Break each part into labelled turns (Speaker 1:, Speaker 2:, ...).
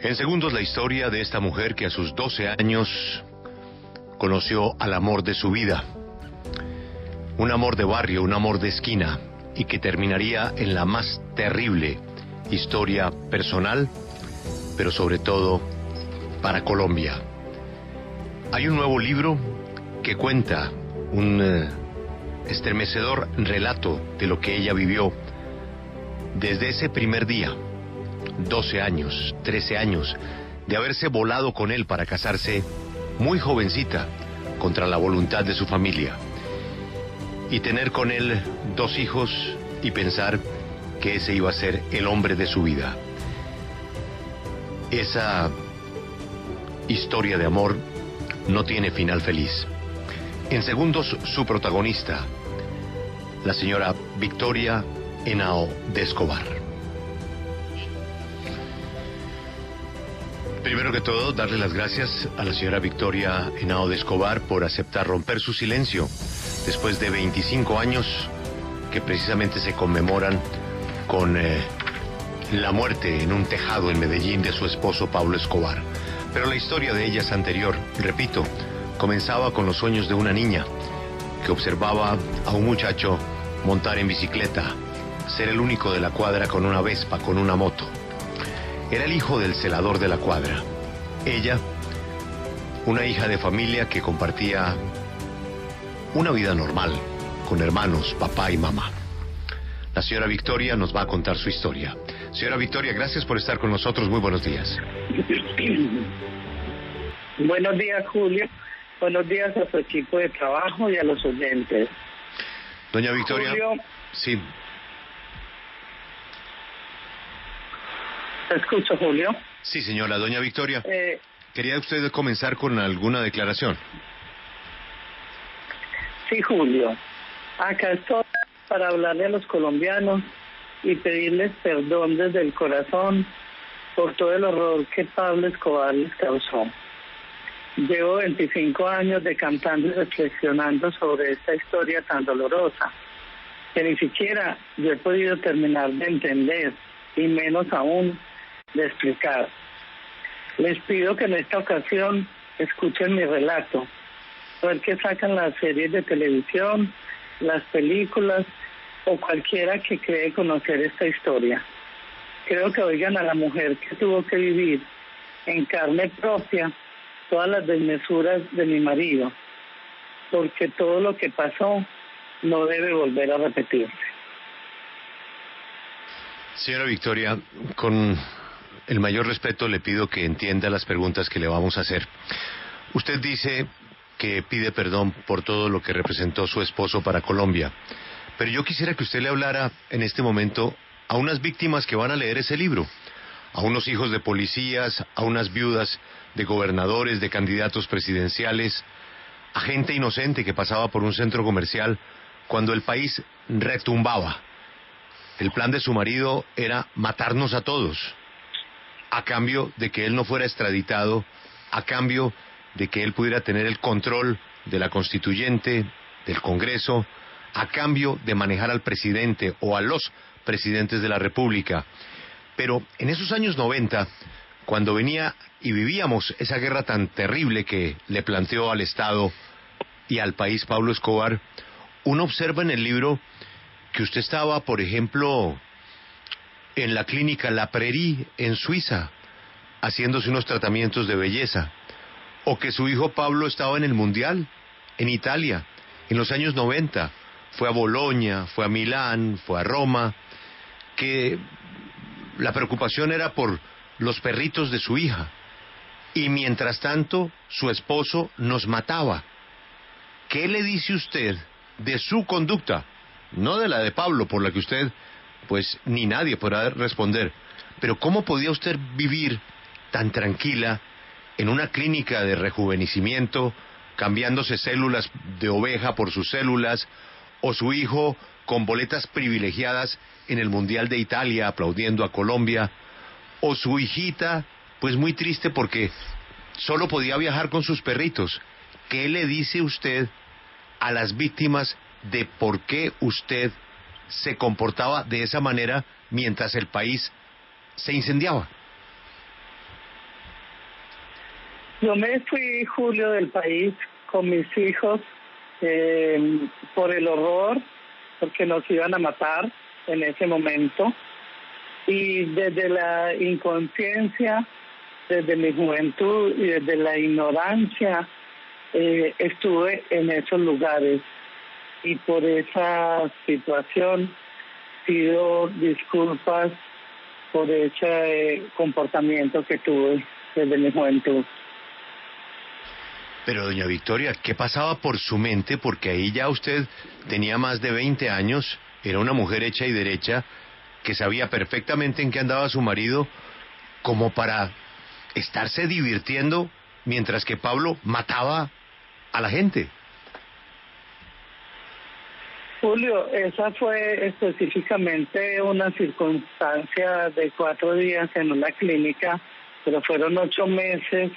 Speaker 1: En segundos, la historia de esta mujer que a sus 12 años conoció al amor de su vida. Un amor de barrio, un amor de esquina, y que terminaría en la más terrible historia personal, pero sobre todo para Colombia. Hay un nuevo libro que cuenta un estremecedor relato de lo que ella vivió desde ese primer día, 12 años, 13 años, de haberse volado con él para casarse muy jovencita, contra la voluntad de su familia, y tener con él 2 hijos y pensar que ese iba a ser el hombre de su vida. Esa historia de amor no tiene final feliz. En segundos, su protagonista, la señora Victoria Henao de Escobar. Primero que todo, darle las gracias a la señora Victoria Henao de Escobar por aceptar romper su silencio después de 25 años que precisamente se conmemoran con la muerte en un tejado en Medellín de su esposo Pablo Escobar. Pero la historia de ella es anterior, repito, comenzaba con los sueños de una niña que observaba a un muchacho montar en bicicleta, ser el único de la cuadra con una Vespa, con una moto. Era el hijo del celador de la cuadra. Ella, una hija de familia que compartía una vida normal, con hermanos, papá y mamá. La señora Victoria nos va a contar su historia. Señora Victoria, gracias por estar con nosotros. Muy buenos días.
Speaker 2: Buenos días, Julio. Buenos días a su equipo de trabajo y a los oyentes.
Speaker 1: Doña Victoria.
Speaker 2: Julio,
Speaker 1: Sí.
Speaker 2: ¿te escucho, Julio?
Speaker 1: Sí, señora. Doña Victoria, ¿quería usted comenzar con alguna declaración?
Speaker 2: Sí, Julio. Acá estoy para hablarle a los colombianos y pedirles perdón desde el corazón por todo el horror que Pablo Escobar les causó. Llevo 25 años decantando y reflexionando sobre esta historia tan dolorosa, que ni siquiera yo he podido terminar de entender, y menos aún de explicar. Les pido que en esta ocasión escuchen mi relato, a ver qué sacan las series de televisión, las películas o cualquiera que cree conocer esta historia. Creo que oigan a la mujer que tuvo que vivir en carne propia todas las desmesuras de mi marido, porque todo lo que pasó no debe volver a repetirse.
Speaker 1: Señora Victoria, con el mayor respeto le pido que entienda las preguntas que le vamos a hacer. Usted dice que pide perdón por todo lo que representó su esposo para Colombia, pero yo quisiera que usted le hablara en este momento a unas víctimas que van a leer ese libro, a unos hijos de policías, a unas viudas de gobernadores, de candidatos presidenciales, a gente inocente que pasaba por un centro comercial cuando el país retumbaba. El plan de su marido era matarnos a todos, a cambio de que él no fuera extraditado, a cambio de que él pudiera tener el control de la constituyente, del Congreso, a cambio de manejar al presidente o a los presidentes de la República. Pero en esos años 90, cuando venía y vivíamos esa guerra tan terrible que le planteó al Estado y al país Pablo Escobar, uno observa en el libro que usted estaba, por ejemplo, en la clínica La Prairie en Suiza, haciéndose unos tratamientos de belleza, o que su hijo Pablo estaba en el Mundial, en Italia, en los años 90, fue a Bolonia, fue a Milán, fue a Roma, que la preocupación era por los perritos de su hija, y mientras tanto su esposo nos mataba. ¿Qué le dice usted de su conducta? No de la de Pablo, por la que usted, pues, ni nadie podrá responder, pero ¿cómo podía usted vivir tan tranquila en una clínica de rejuvenecimiento, cambiándose células de oveja por sus células, o su hijo con boletas privilegiadas en el Mundial de Italia aplaudiendo a Colombia, o su hijita pues muy triste porque solo podía viajar con sus perritos? ¿Qué le dice usted a las víctimas de por qué usted se comportaba de esa manera mientras el país se incendiaba?
Speaker 2: Yo me fui, Julio, del país con mis hijos por el horror, porque nos iban a matar en ese momento. Y desde la inconsciencia, desde mi juventud y desde la ignorancia, estuve en esos lugares. Y por esa situación pido disculpas por ese comportamiento que tuve desde mi juventud.
Speaker 1: Pero doña Victoria, ¿qué pasaba por su mente? Porque ahí ya usted tenía más de 20 años, era una mujer hecha y derecha, que sabía perfectamente en qué andaba su marido, como para estarse divirtiendo mientras que Pablo mataba a la gente.
Speaker 2: Julio, esa fue específicamente una circunstancia de 4 días en una clínica, pero fueron 8 meses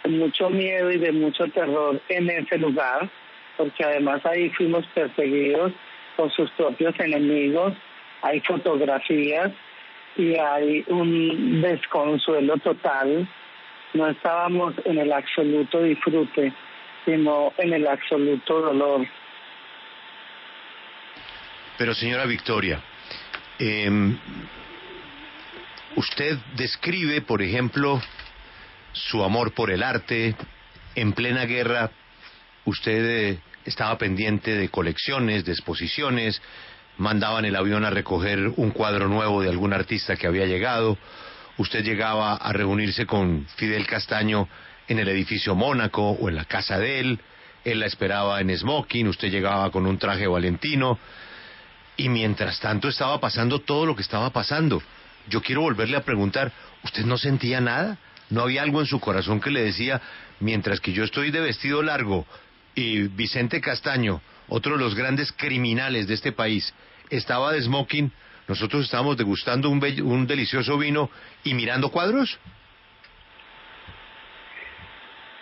Speaker 2: de mucho miedo y de mucho terror en ese lugar, porque además ahí fuimos perseguidos por sus propios enemigos, hay fotografías y hay un desconsuelo total. No estábamos en el absoluto disfrute, sino en el absoluto dolor.
Speaker 1: Pero señora Victoria, usted describe, por ejemplo, su amor por el arte. En plena guerra, usted estaba pendiente de colecciones, de exposiciones, mandaba en el avión a recoger un cuadro nuevo de algún artista que había llegado, usted llegaba a reunirse con Fidel Castaño en el edificio Mónaco o en la casa de él la esperaba en smoking, usted llegaba con un traje valentino, y mientras tanto estaba pasando todo lo que estaba pasando. Yo quiero volverle a preguntar, ¿usted no sentía nada? ¿No había algo en su corazón que le decía, mientras que yo estoy de vestido largo y Vicente Castaño, otro de los grandes criminales de este país, estaba de smoking, nosotros estábamos degustando un delicioso vino y mirando cuadros?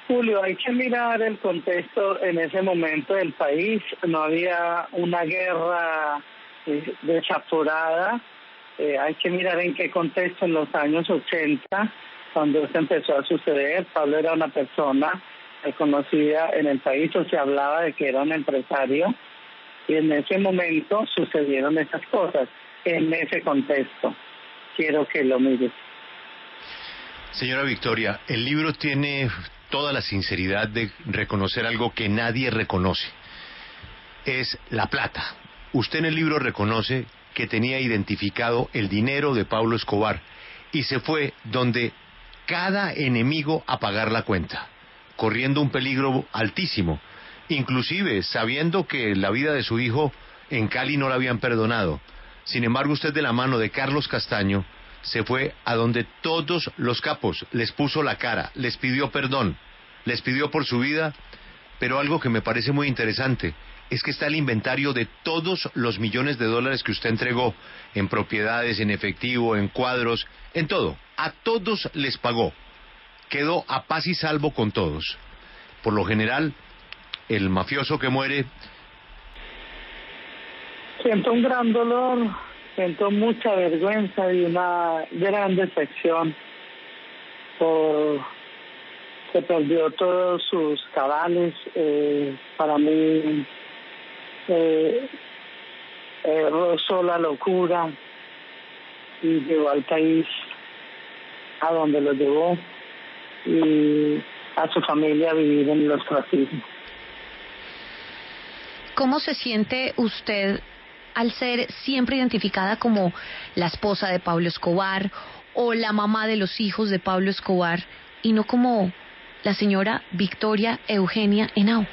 Speaker 2: Julio, hay que mirar el contexto en ese momento del país. No había una guerra desaforada. Hay que mirar en qué contexto en los años 80, cuando esto empezó a suceder. Pablo era una persona reconocida en el país, o se hablaba de que era un empresario, y en ese momento sucedieron esas cosas, en ese contexto. Quiero que lo mires.
Speaker 1: Señora Victoria, el libro tiene toda la sinceridad de reconocer algo que nadie reconoce. Es la plata. Usted en el libro reconoce que tenía identificado el dinero de Pablo Escobar y se fue donde cada enemigo a pagar la cuenta, corriendo un peligro altísimo, inclusive sabiendo que la vida de su hijo en Cali no la habían perdonado. Sin embargo, usted, de la mano de Carlos Castaño, se fue a donde todos los capos, les puso la cara, les pidió perdón, les pidió por su vida, pero algo que me parece muy interesante es que está el inventario de todos los millones de dólares que usted entregó en propiedades, en efectivo, en cuadros, en todo. A todos les pagó. Quedó a paz y salvo con todos. Por lo general, el mafioso que muere...
Speaker 2: Siento un gran dolor, siento mucha vergüenza y una gran decepción por que perdió todos sus cabales. Para mí rozó la locura y llevó al país a donde lo llevó, y a su familia a vivir en el ostracismo.
Speaker 3: ¿Cómo se siente usted al ser siempre identificada como la esposa de Pablo Escobar o la mamá de los hijos de Pablo Escobar y no como la señora Victoria Eugenia Henao?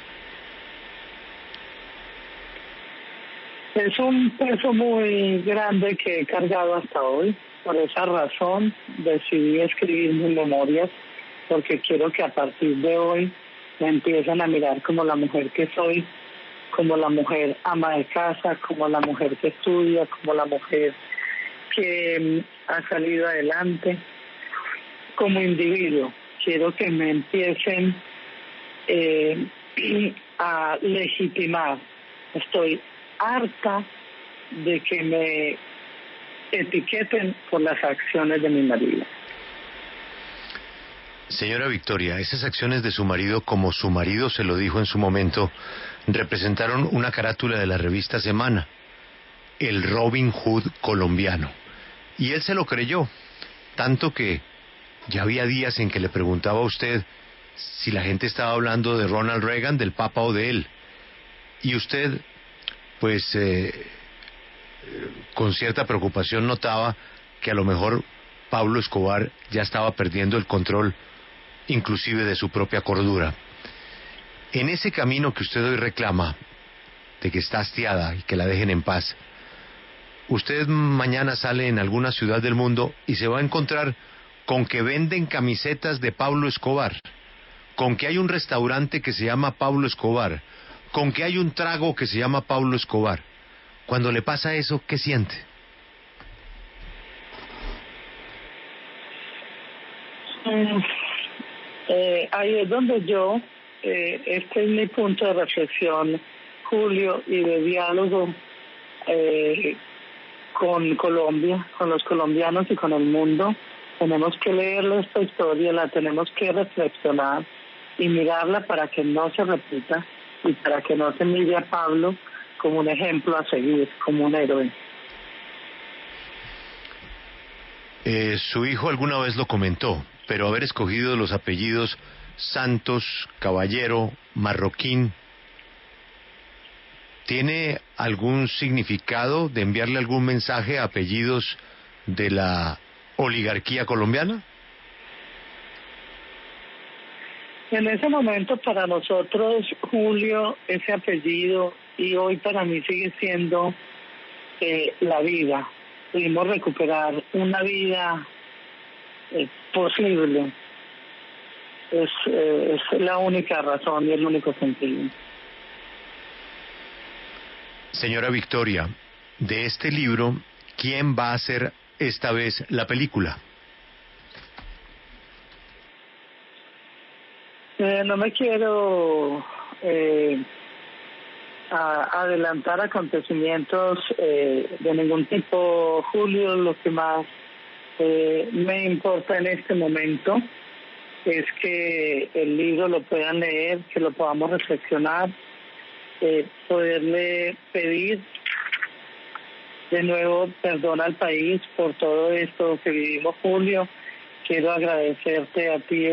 Speaker 2: Es un peso muy grande que he cargado hasta hoy. Por esa razón decidí escribir mis memorias, porque quiero que a partir de hoy me empiecen a mirar como la mujer que soy, como la mujer ama de casa, como la mujer que estudia, como la mujer que ha salido adelante como individuo. Quiero que me empiecen a legitimar. Estoy harta de que me etiqueten por las acciones de mi marido.
Speaker 1: Señora Victoria, esas acciones de su marido, como su marido se lo dijo en su momento, representaron una carátula de la revista Semana, el Robin Hood colombiano. Y él se lo creyó, tanto que ya había días en que le preguntaba a usted si la gente estaba hablando de Ronald Reagan, del Papa o de él. Y usted, pues, con cierta preocupación notaba que a lo mejor Pablo Escobar ya estaba perdiendo el control, inclusive de su propia cordura. En ese camino que usted hoy reclama, de que está hastiada y que la dejen en paz, usted mañana sale en alguna ciudad del mundo y se va a encontrar con que venden camisetas de Pablo Escobar, con que hay un restaurante que se llama Pablo Escobar, con que hay un trago que se llama Pablo Escobar. Cuando le pasa eso, ¿qué siente?
Speaker 2: Ahí es donde yo, este es mi punto de reflexión, Julio, y de diálogo con Colombia, con los colombianos y con el mundo. Tenemos que leer esta historia, la tenemos que reflexionar y mirarla para que no se repita y para que no se mire a Pablo como un ejemplo a seguir, como un héroe.
Speaker 1: Su hijo alguna vez lo comentó, pero haber escogido los apellidos Santos, Caballero, Marroquín, ¿tiene algún significado de enviarle algún mensaje a apellidos de la oligarquía colombiana?
Speaker 2: En ese momento para nosotros, Julio, ese apellido, y hoy para mí sigue siendo la vida. Pudimos recuperar una vida posible. Es la única razón y el único sentido.
Speaker 1: Señora Victoria, de este libro, ¿quién va a hacer esta vez la película?
Speaker 2: No me quiero adelantar acontecimientos de ningún tipo, Julio. Lo que más me importa en este momento es que el libro lo puedan leer, que lo podamos reflexionar, poderle pedir de nuevo perdón al país por todo esto que vivimos, Julio. Quiero agradecerte a ti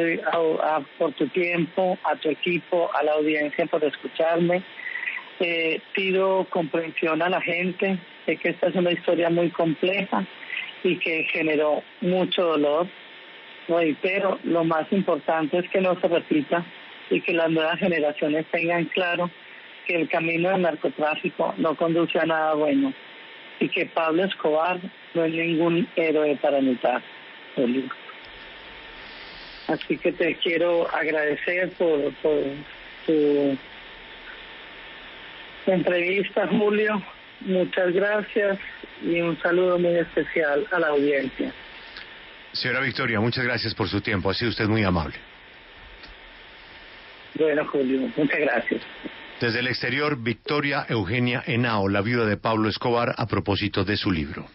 Speaker 2: por tu tiempo, a tu equipo, a la audiencia por escucharme. Pido comprensión a la gente. Sé que esta es una historia muy compleja y que generó mucho dolor. Reitero, lo más importante es que no se repita y que las nuevas generaciones tengan claro que el camino del narcotráfico no conduce a nada bueno y que Pablo Escobar no es ningún héroe para militar. Así que te quiero agradecer por tu entrevista, Julio. Muchas gracias y un saludo muy especial a la audiencia.
Speaker 1: Señora Victoria, muchas gracias por su tiempo. Ha sido usted muy amable.
Speaker 2: Bueno, Julio, muchas gracias.
Speaker 1: Desde el exterior, Victoria Eugenia Henao, la viuda de Pablo Escobar, a propósito de su libro.